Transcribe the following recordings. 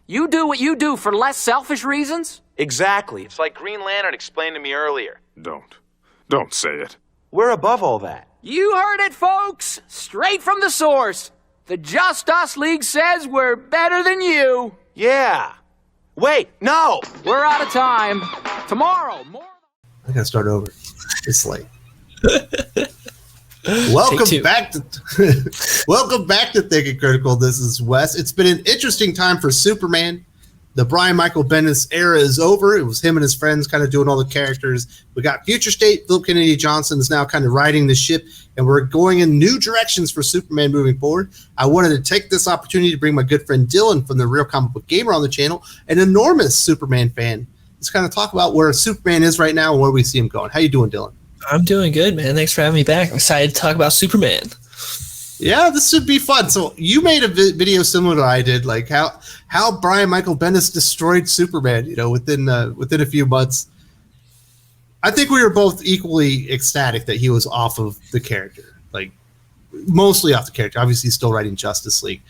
You do what you do for less selfish reasons? Exactly. It's like Green Lantern explained to me earlier. Don't say it. We're above all that. You heard it, folks. Straight from the source. The Just Us League says we're better than you. Yeah. Wait, no! We're out of time. Tomorrow, more... I gotta start over. It's late. Welcome back to Thinking Critical. This is Wes. It's been an interesting time for Superman. The Brian Michael Bendis era is over. It was him and his friends kind of doing all the characters. We got Future State. Philip Kennedy Johnson is now kind of riding the ship, and we're going in new directions for Superman moving forward. I wanted to take this opportunity to bring my good friend Dylan from the Real Comic Book Gamer on the channel, an enormous Superman fan. Let's kind of talk about where Superman is right now and where we see him going. How you doing, Dylan? I'm doing good, man. Thanks for having me back. I'm excited to talk about Superman. Yeah, this should be fun. So you made a video similar to I did, like how Brian Michael Bendis destroyed Superman, within a few months. I think we were both equally ecstatic that he was off of the character, like mostly off the character. Obviously, he's still writing Justice League.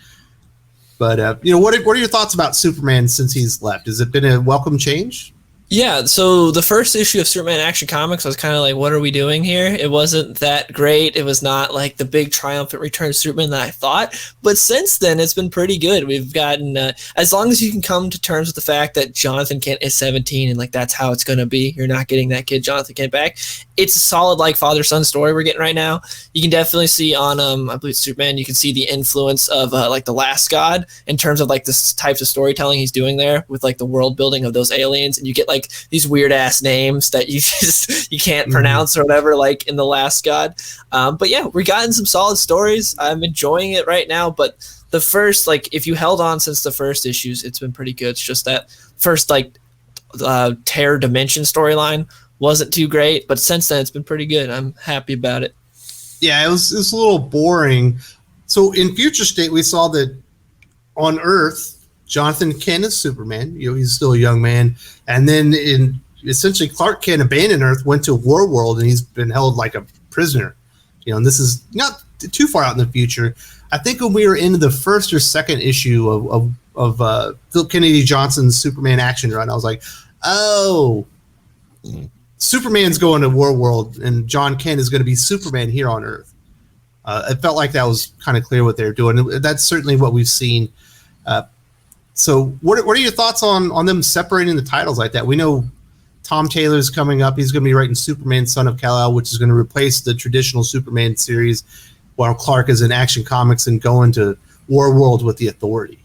But, what are your thoughts about Superman since he's left? Has it been a welcome change? Yeah, so the first issue of Superman Action Comics, I was kind of like, what are we doing here? It wasn't that great. It was not like the big triumphant return of Superman that I thought. But since then, it's been pretty good. We've gotten, as long as you can come to terms with the fact that Jonathan Kent is 17 and like that's how it's going to be, you're not getting that kid Jonathan Kent back. It's a solid like father-son story we're getting right now. You can definitely see on, I believe Superman, you can see the influence of like The Last God in terms of like the types of storytelling he's doing there with like the world building of those aliens. And you get like these weird ass names that you can't pronounce or whatever, like in The Last God. But yeah, we're getting some solid stories. I'm enjoying it right now. But the first, like, if you held on since the first issues, it's been pretty good. It's just that first like Terror Dimension storyline wasn't too great, but since then it's been pretty good. I'm happy about it. Yeah, it was a little boring. So in Future State, we saw that on Earth, Jonathan Kent is Superman. He's still a young man. And then essentially Clark Kent abandoned Earth, went to War World, and he's been held like a prisoner. And this is not too far out in the future. I think when we were into the first or second issue of Philip Kennedy Johnson's Superman action run, I was like, oh, Superman's going to War World, and John Kent is going to be Superman here on Earth. It felt like that was kind of clear what they're doing. That's certainly what we've seen. So what are your thoughts on them separating the titles like that? We know Tom Taylor's coming up. He's going to be writing Superman, Son of Kal-El, which is going to replace the traditional Superman series, while Clark is in Action Comics and going to War World with the Authority.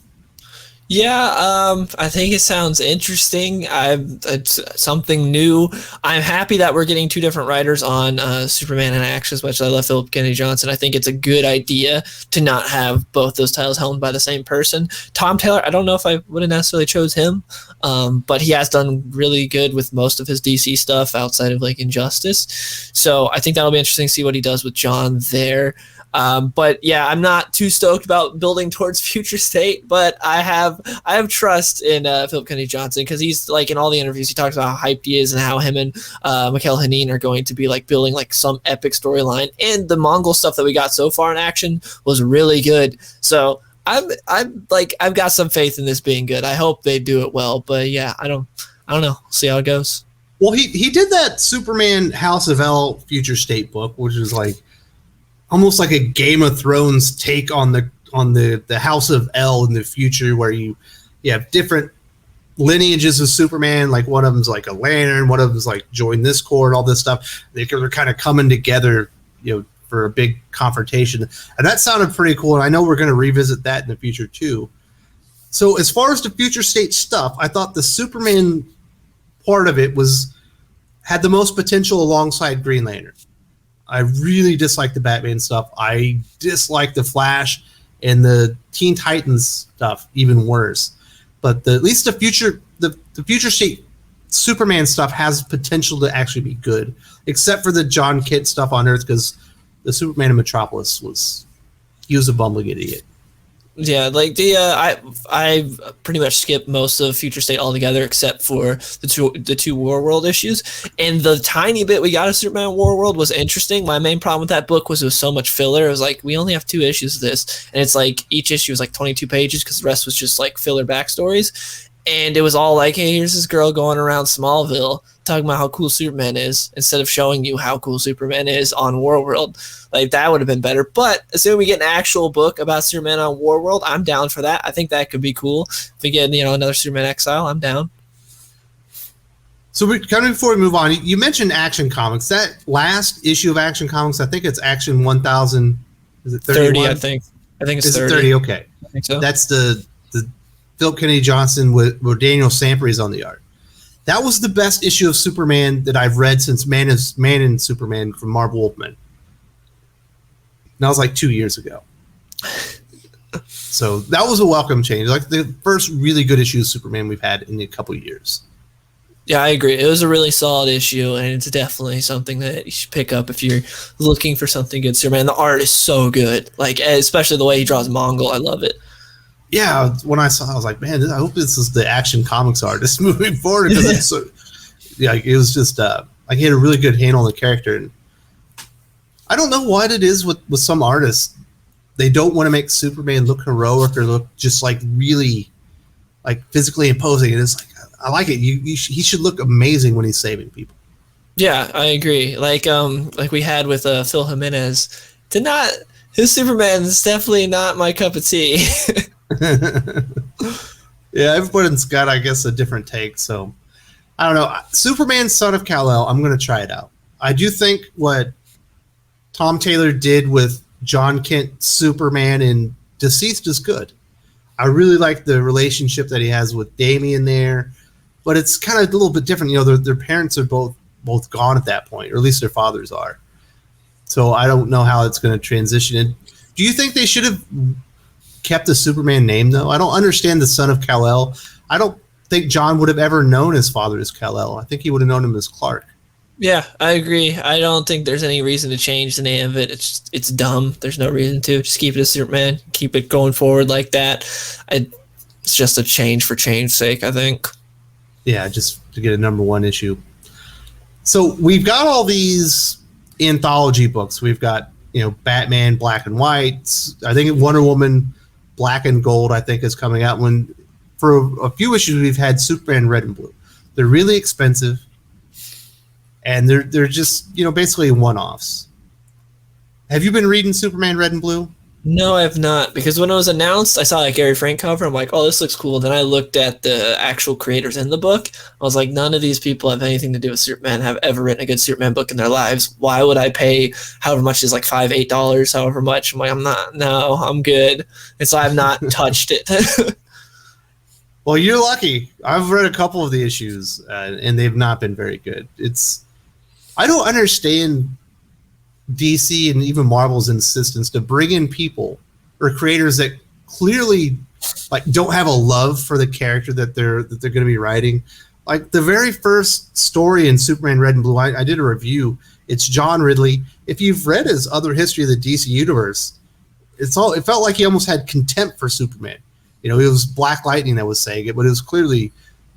Yeah, I think it sounds interesting. It's something new. I'm happy that we're getting two different writers on Superman and Action, as much as I love Philip Kennedy Johnson. I think it's a good idea to not have both those titles held by the same person. Tom Taylor, I don't know if I would have necessarily chose him, but he has done really good with most of his DC stuff outside of like Injustice. So I think that'll be interesting to see what he does with John there. But yeah, I'm not too stoked about building towards Future State, but I have trust in Philip Kennedy Johnson, because he's like in all the interviews he talks about how hyped he is and how him and Mikhail Hanin are going to be like building like some epic storyline. And the Mongol stuff that we got so far in Action was really good. So I've got some faith in this being good. I hope they do it well, but yeah, I don't know. See how it goes. Well, he did that Superman House of El Future State book, which is like almost like a Game of Thrones take on the House of El in the future, where you have different lineages of Superman. Like one of them's like a lantern, one of them's like join this corps and all this stuff. They're kind of coming together, for a big confrontation. And that sounded pretty cool. And I know we're going to revisit that in the future too. So as far as the Future State stuff, I thought the Superman part of it had the most potential alongside Green Lantern. I really dislike the Batman stuff. I dislike the Flash and the Teen Titans stuff even worse. But at least the Future State Superman stuff has potential to actually be good, except for the John Kent stuff on Earth, because the Superman in Metropolis was a bumbling idiot. Yeah, like I pretty much skipped most of Future State altogether except for the two War World issues, and the tiny bit we got of Superman War World was interesting. My main problem with that book was it was so much filler. It was like we only have 2 issues of this, and it's like each issue was like 22 pages because the rest was just like filler backstories, and it was all like, hey, here's this girl going around Smallville talking about how cool Superman is instead of showing you how cool Superman is on War World. Like, that would have been better. But assuming we get an actual book about Superman on War World, I'm down for that. I think that could be cool. If we get, another Superman Exile, I'm down. So kind of before we move on, you mentioned Action Comics. That last issue of Action Comics, I think it's Action 1000. Is it 31? 30, I think. I think it's Is 30. It 30? Okay. I think so. That's the Philip Kennedy Johnson where Daniel Sampere is on the art. That was the best issue of Superman that I've read since Man and Superman from Marv Wolfman. That was like 2 years ago. So that was a welcome change. Like the first really good issue of Superman we've had in a couple of years. Yeah, I agree. It was a really solid issue, and it's definitely something that you should pick up if you're looking for something good. Superman, the art is so good. Like, especially the way he draws Mongol. I love it. Yeah, when I saw it, I was like, man, I hope this is the Action Comics artist moving forward. Because it's so, yeah, it was just, like he had a really good handle on the character. And I don't know what it is with some artists. They don't want to make Superman look heroic or look just like really like physically imposing. And it's like, I like it. He should look amazing when he's saving people. Yeah, I agree. Like we had with Phil Jimenez. His Superman is definitely not my cup of tea. Yeah, everybody's got, I guess, a different take. So I don't know. Superman, Son of Kal-El, I'm going to try it out. I do think what Tom Taylor did with John Kent Superman in Deceased is good. I really like the relationship that he has with Damian there, but it's kind of a little bit different. Their parents are both gone at that point, or at least their fathers are. So I don't know how it's going to transition. And do you think they should have kept the Superman name, though? I don't understand the Son of Kal-El. I don't think John would have ever known his father as Kal-El. I think he would have known him as Clark. Yeah, I agree. I don't think there's any reason to change the name of it. It's dumb. There's no reason to. Just keep it as Superman. Keep it going forward like that. It's just a change for change's sake, I think. Yeah, just to get a #1 issue. So we've got all these anthology books. We've got, Batman Black and White. I think Wonder Woman Black and Gold, I think, is coming out. When for a few issues we've had Superman Red and Blue. They're really expensive. And they're just, basically one-offs. Have you been reading Superman Red and Blue? No, I have not. Because when it was announced, I saw a Gary Frank cover. I'm like, oh, this looks cool. Then I looked at the actual creators in the book. I was like, none of these people have anything to do with Superman, have ever written a good Superman book in their lives. Why would I pay however much is like $5, $8, however much? I'm like, I'm good. And so I've not touched it. Well, you're lucky. I've read a couple of the issues, and they've not been very good. I don't understand DC and even Marvel's insistence to bring in people or creators that clearly don't have a love for the character that they're going to be writing. Like the very first story in Superman Red and Blue, I did a review. It's John Ridley. If you've read his other history of the DC universe, it felt like he almost had contempt for Superman. It was Black Lightning that was saying it, but it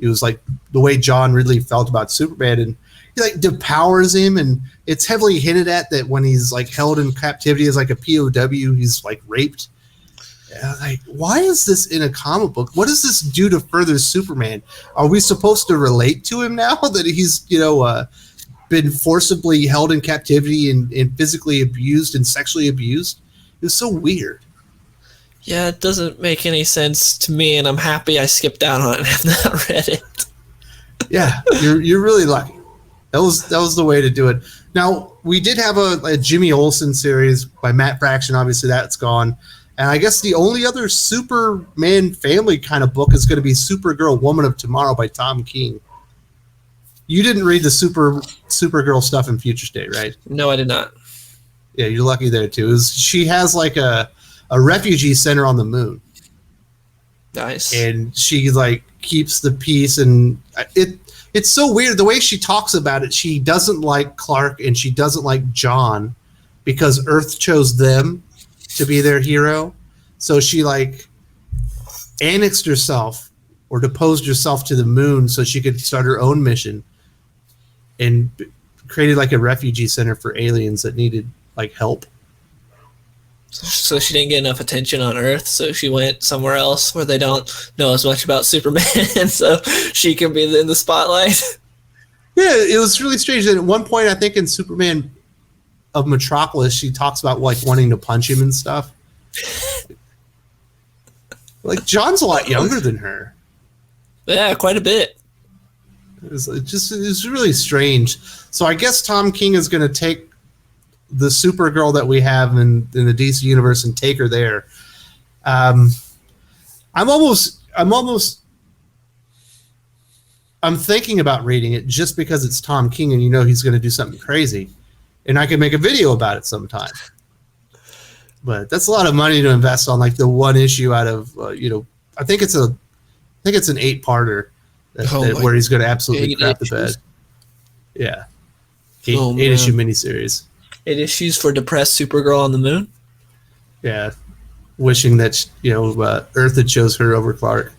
was like the way John Ridley felt about Superman, and he depowers him, and it's heavily hinted at that when he's held in captivity as a POW, he's raped. Why is this in a comic book? What does this do to further Superman? Are we supposed to relate to him now that he's been forcibly held in captivity and physically abused and sexually abused? It was so weird. Yeah, it doesn't make any sense to me, and I'm happy I skipped out on it and have not read it. Yeah, you're really lucky. That was the way to do it. Now, we did have a Jimmy Olsen series by Matt Fraction. Obviously, that's gone. And I guess the only other Superman family kind of book is going to be Supergirl Woman of Tomorrow by Tom King. You didn't read the Supergirl stuff in Future State, right? No, I did not. Yeah, you're lucky there, too. She has a refugee center on the moon. Nice. And she keeps the peace, and it's so weird the way she talks about it. She doesn't like Clark and she doesn't like John because Earth chose them to be their hero. So she like annexed herself or deposed herself to the moon so she could start her own mission, and created like a refugee center for aliens that needed like help. So she didn't get enough attention on Earth, so she went somewhere else where they don't know as much about Superman, and so she can be in the spotlight. Yeah, it was really strange. And at one point, I think in Superman of Metropolis, she talks about like wanting to punch him and stuff. Like John's a lot younger than her. Yeah, quite a bit. It's really strange. So I guess Tom King is going to take the Supergirl that we have in the DC universe and take her there. I'm thinking about reading it just because it's Tom King and he's going to do something crazy, and I can make a video about it sometime. But that's a lot of money to invest on like the one issue out of I think it's an 8-parter where he's going to absolutely crap the bed. Yeah, 8-issue miniseries. 8 issues for depressed Supergirl on the moon. Yeah, wishing that Earth had chose her over Clark.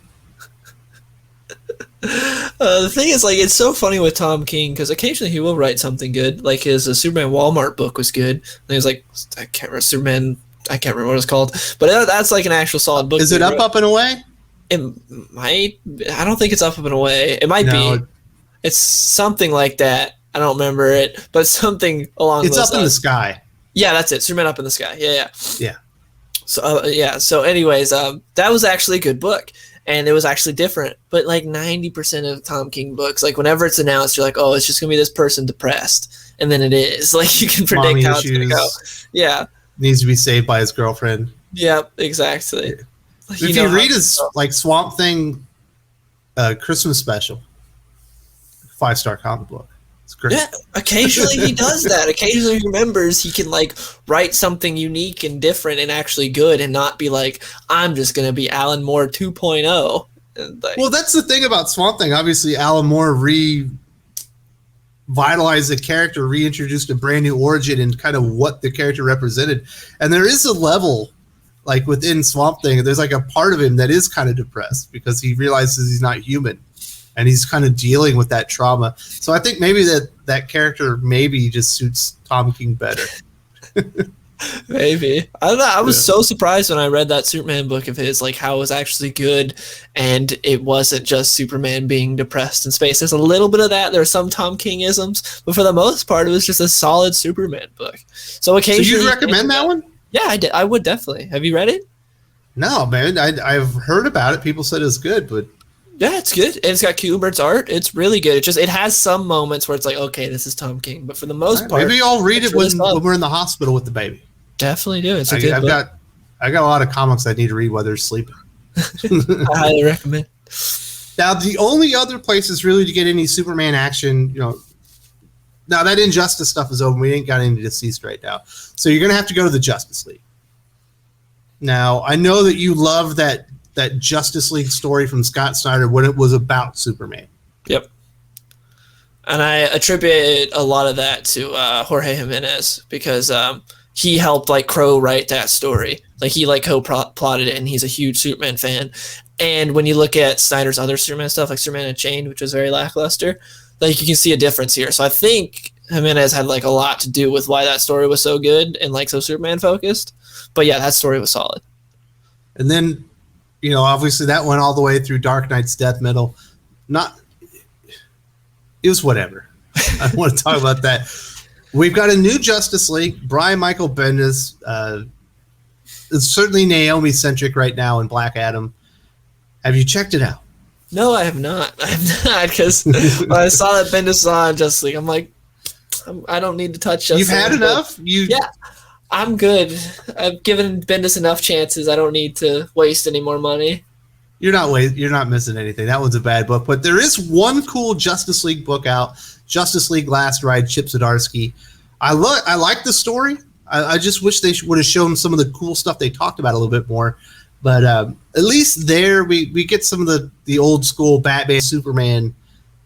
The thing is, like, it's so funny with Tom King because occasionally he will write something good. Like his Superman Walmart book was good. And he was like, I can't remember what it's called, but that's like an actual solid book. Is it Up and Away? It might. I don't think it's Up and Away. It might be. It's something like that. I don't remember it, but something along those lines. It's Up in the Sky. Yeah, that's it. Superman Up in the Sky. Yeah. So So anyways, that was actually a good book. And it was actually different. But like 90% of Tom King books, like whenever it's announced, you're like, oh, it's just going to be this person depressed. And then it is. Like you can predict how it's going to go. Yeah. Needs to be saved by his girlfriend. Yep, exactly. Yeah. Like, if you read his like Swamp Thing Christmas special, 5-star comic book. It's great. Yeah, occasionally he does that. Occasionally he remembers he can like write something unique and different and actually good and not be like, I'm just going to be Alan Moore 2.0. Well, that's the thing about Swamp Thing. Obviously, Alan Moore revitalized the character, reintroduced a brand new origin and kind of what the character represented. And there is a level, like within Swamp Thing, there's like a part of him that is kind of depressed because he realizes he's not human. And he's kind of dealing with that trauma. So I think maybe that character maybe just suits Tom King better. Maybe. I don't know. I was so surprised when I read that Superman book of his, like how it was actually good. And it wasn't just Superman being depressed in space. There's a little bit of that. There are some Tom King-isms. But for the most part, it was just a solid Superman book. So occasionally... So you'd recommend that one? Yeah, I did. I would definitely. Have you read it? No, man. I've heard about it. People said it was good, but... Yeah, it's good. And it's got Kubert's art. It's really good. It has some moments where it's like, okay, this is Tom King. But for the most part, maybe I'll read it when we're in the hospital with the baby. Definitely do. It's a good book. I got a lot of comics I need to read while they're sleeping. I highly recommend. Now, the only other places really to get any Superman action, now that Injustice stuff is over. We ain't got any Deceased right now. So you're going to have to go to the Justice League. Now, I know that you love that Justice League story from Scott Snyder when it was about Superman. Yep. And I attribute a lot of that to Jorge Jimenez because he helped like Crow write that story. Like he like co-plotted it, and he's a huge Superman fan. And when you look at Snyder's other Superman stuff, like Superman Unchained, which was very lackluster, like you can see a difference here. So I think Jimenez had like a lot to do with why that story was so good and like so Superman focused. But yeah, that story was solid. And then, obviously that went all the way through Dark Knight's death metal. It was whatever. I don't want to talk about that. We've got a new Justice League. Brian Michael Bendis. It's certainly Naomi-centric right now in Black Adam. Have you checked it out? No, I have not. I have not, because when I saw that Bendis was on Justice League, I'm like, I don't need to touch Justice League. You've had enough? Yeah. I'm good. I've given Bendis enough chances. I don't need to waste any more money. You're not missing anything. That one's a bad book, but there is one cool Justice League book out. Justice League Last Ride, Chip Zdarsky. I like the story. I just wish they would have shown some of the cool stuff they talked about a little bit more. But at least there we get some of the old school Batman, Superman,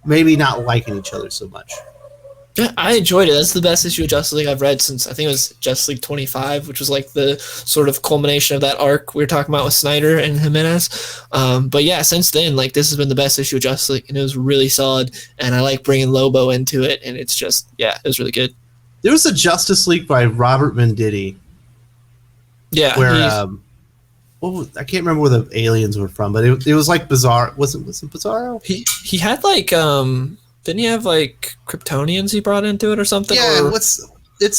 maybe not liking each other so much. Yeah, I enjoyed it. That's the best issue of Justice League I've read since I think it was Justice League 25, which was like the sort of culmination of that arc we were talking about with Snyder and Jimenez. But yeah, since then, like this has been the best issue of Justice League, and it was really solid. And I like bringing Lobo into it, and it's just it was really good. There was a Justice League by Robert Venditti. Yeah, where I can't remember where the aliens were from, but it was like Bizarro. Was it Bizarro? He had like didn't he have like Kryptonians he brought into it or something? Yeah, or... it's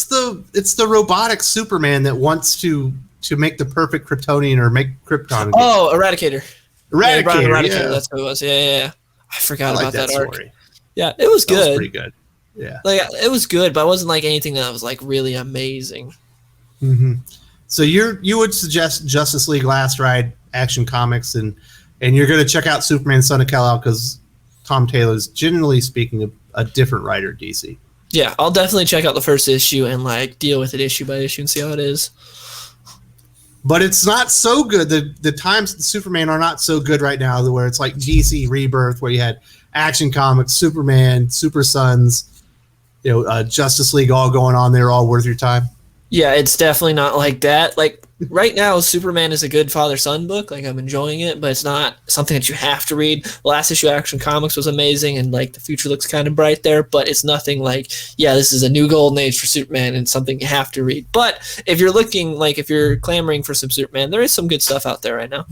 the robotic Superman that wants to make the perfect Kryptonian or make Krypton again. Oh, Eradicator. Eradicator, yeah. That's what it was. Yeah. I forgot about that arc. Story. Yeah, it was good. That was pretty good. Yeah. Like it was good, but it wasn't like anything that was like really amazing. Mm-hmm. So you would suggest Justice League Last Ride Action Comics, and you're going to check out Superman Son of Kal-El because Tom Taylor's, generally speaking, a different writer at DC. Yeah, I'll definitely check out the first issue and like deal with it issue by issue and see how it is. But it's not so good. The times the Superman are not so good right now, where it's like DC Rebirth, where you had Action Comics, Superman, Super Sons, Justice League all going on there, all worth your time. Yeah, it's definitely not like that. Like right now, Superman is a good father-son book. Like I'm enjoying it, but it's not something that you have to read. The last issue of Action Comics was amazing, and like the future looks kind of bright there. But it's nothing like, this is a new golden age for Superman and something you have to read. But if you're clamoring for some Superman, there is some good stuff out there right now.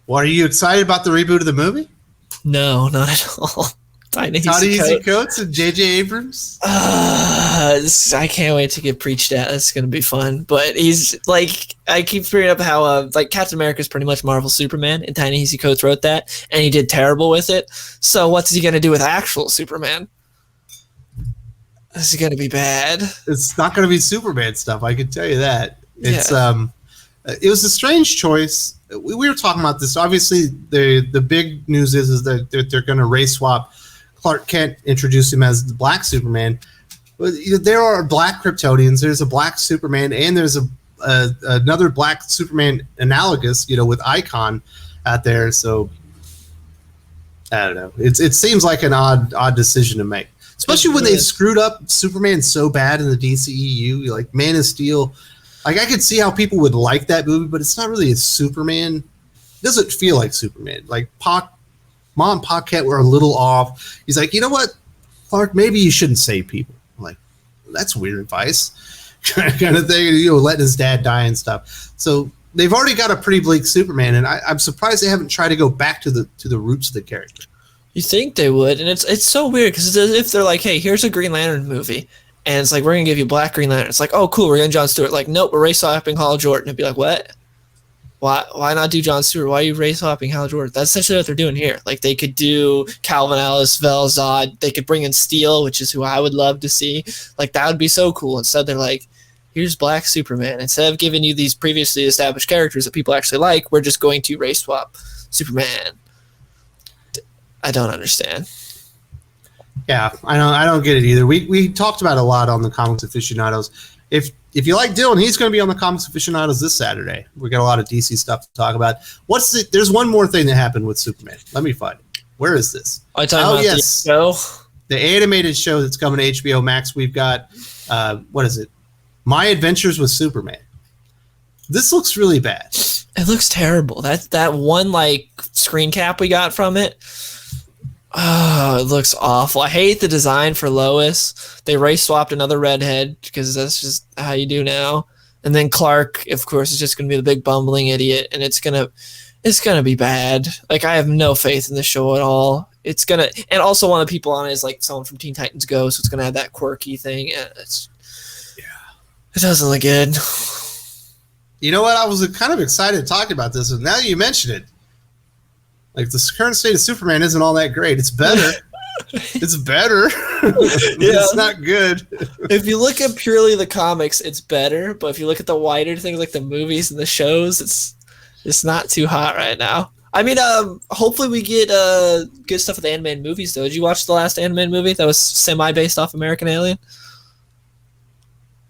Well, are you excited about the reboot of the movie? No, not at all. Ta-Nehisi Coates and J.J. Abrams? I can't wait to get preached at. That's going to be fun. But he's like, I keep bringing up how like Captain America is pretty much Marvel Superman, and Ta-Nehisi Coates wrote that, and he did terrible with it. So what's he going to do with actual Superman? This is going to be bad. It's not going to be Superman stuff, I can tell you that. It was a strange choice. We were talking about this. Obviously, the big news is that they're going to race swap Clark Kent, introduce him as the Black Superman. But there are Black Kryptonians. There's a Black Superman, and there's another Black Superman analogous, with Icon out there. So I don't know. It seems like an odd decision to make, especially when they screwed up Superman so bad in the DCEU, like Man of Steel. Like I could see how people would like that movie, but it's not really a Superman. It doesn't feel like Superman. Like Mom and Pa Kent were a little off. He's like, you know what, Clark, maybe you shouldn't save people. I'm like, that's weird advice, kind of thing. Letting his dad die and stuff. So they've already got a pretty bleak Superman, and I'm surprised they haven't tried to go back to the roots of the character. You think they would, and it's so weird because it's as if they're like, hey, here's a Green Lantern movie, and it's like we're gonna give you Black Green Lantern. It's like, oh, cool, we're getting John Stewart. Like, nope, we're race swapping Hal Jordan. It'd be like, what? Why not do John Stewart? Why are you race swapping Hal Jordan? That's essentially what they're doing here. Like they could do Calvin Ellis, Vel Zod. They could bring in Steel, which is who I would love to see. Like that would be so cool. Instead, they're like, here's Black Superman. Instead of giving you these previously established characters that people actually like, we're just going to race swap Superman. I don't understand. Yeah, I don't get it either. We talked about it a lot on the Comics Aficionados. If you like Dylan, he's going to be on the Comics Aficionados this Saturday. We got a lot of DC stuff to talk about. There's one more thing that happened with Superman. Let me find it. Where is this? Are you talking about the show? The animated show that's coming to HBO Max. We've got, what is it? My Adventures with Superman. This looks really bad. It looks terrible. That one like screen cap we got from it. Oh, it looks awful. I hate the design for Lois. They race swapped another redhead because that's just how you do now. And then Clark, of course, is just going to be the big bumbling idiot, and it's gonna be bad. Like I have no faith in the show at all. And also one of the people on it is like someone from Teen Titans Go, so it's gonna have that quirky thing. It doesn't look good. You know what? I was kind of excited talking about this, and now you mention it. Like the current state of Superman isn't all that great. It's better. It's better. It's not good. If you look at purely the comics, it's better. But if you look at the wider things like the movies and the shows, it's not too hot right now. I mean, hopefully we get good stuff with the animated movies, though. Did you watch the last animated movie that was semi-based off American Alien?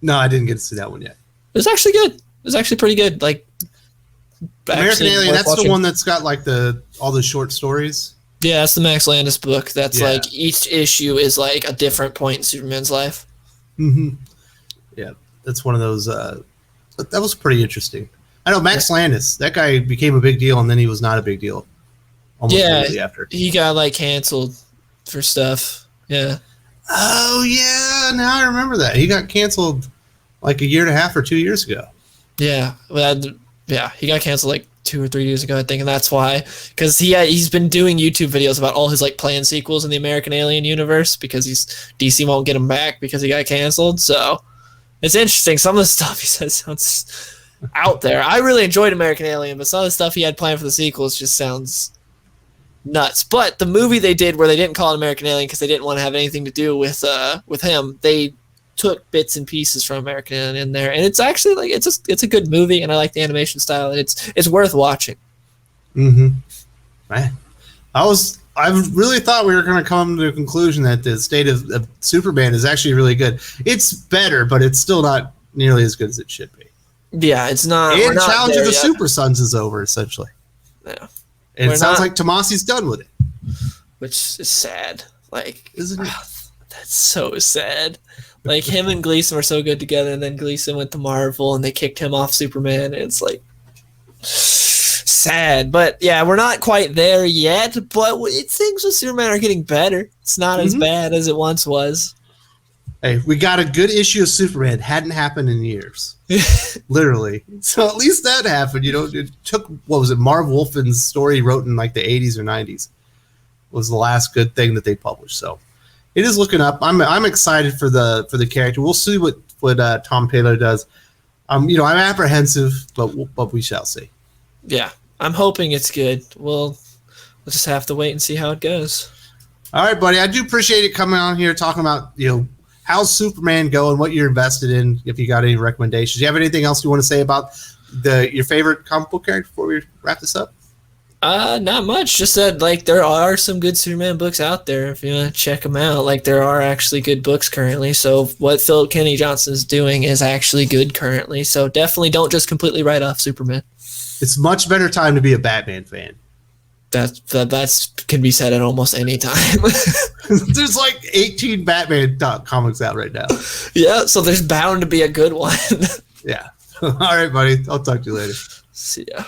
No, I didn't get to see that one yet. It was actually good. It was actually pretty good. Like American Alien, that's watching. The one that's got like all the short stories. Yeah, that's the Max Landis book. That's Yeah. like each issue is like a different point in Superman's life. Mm-hmm. Yeah, that's one of those. That was pretty interesting. I know Max Landis. That guy became a big deal, and then he was not a big deal. Almost immediately after. He got like canceled for stuff. Yeah. Oh yeah, now I remember that. He got canceled like a year and a half or 2 years ago. Yeah. He got canceled like 2 or 3 years ago, I think, and that's why. Because he's been doing YouTube videos about all his like planned sequels in the American Alien universe because DC won't get him back because he got canceled. So it's interesting. Some of the stuff he says sounds out there. I really enjoyed American Alien, but some of the stuff he had planned for the sequels just sounds nuts. But the movie they did where they didn't call it American Alien because they didn't want to have anything to do with him, they took bits and pieces from American Alien in there, and it's actually like it's a good movie, and I like the animation style, and it's worth watching. Mm-hmm. Man, I really thought we were going to come to a conclusion that the state of Superman is actually really good. It's better, but it's still not nearly as good as it should be. Yeah, it's not. And Challenge of the Super Sons is over essentially. Yeah. And it sounds like Tomasi's done with it. Which is sad. Like, isn't it? That's so sad. Like, him and Gleason were so good together, and then Gleason went to Marvel, and they kicked him off Superman, and it's like sad. But yeah, we're not quite there yet, but things with Superman are getting better. It's not as bad as it once was. Hey, we got a good issue of Superman. Hadn't happened in years. Literally. So at least that happened. You know, it took, what was it, Marv Wolfman's story he wrote in like the 80s or 90s was the last good thing that they published. So it is looking up. I'm excited for the character. We'll see what Tom Taylor does. I'm apprehensive, but we shall see. Yeah, I'm hoping it's good. We'll just have to wait and see how it goes. All right, buddy. I do appreciate it coming on here talking about, how's Superman going, what you're invested in, if you got any recommendations. Do you have anything else you want to say about your favorite comic book character before we wrap this up? Not much. Just that, like, there are some good Superman books out there if you want to check them out. Like, there are actually good books currently. So what Philip Kennedy Johnson is doing is actually good currently. So definitely don't just completely write off Superman. It's much better time to be a Batman fan. That can be said at almost any time. There's like 18 Batman comics out right now. Yeah, so there's bound to be a good one. Yeah. All right, buddy. I'll talk to you later. See ya.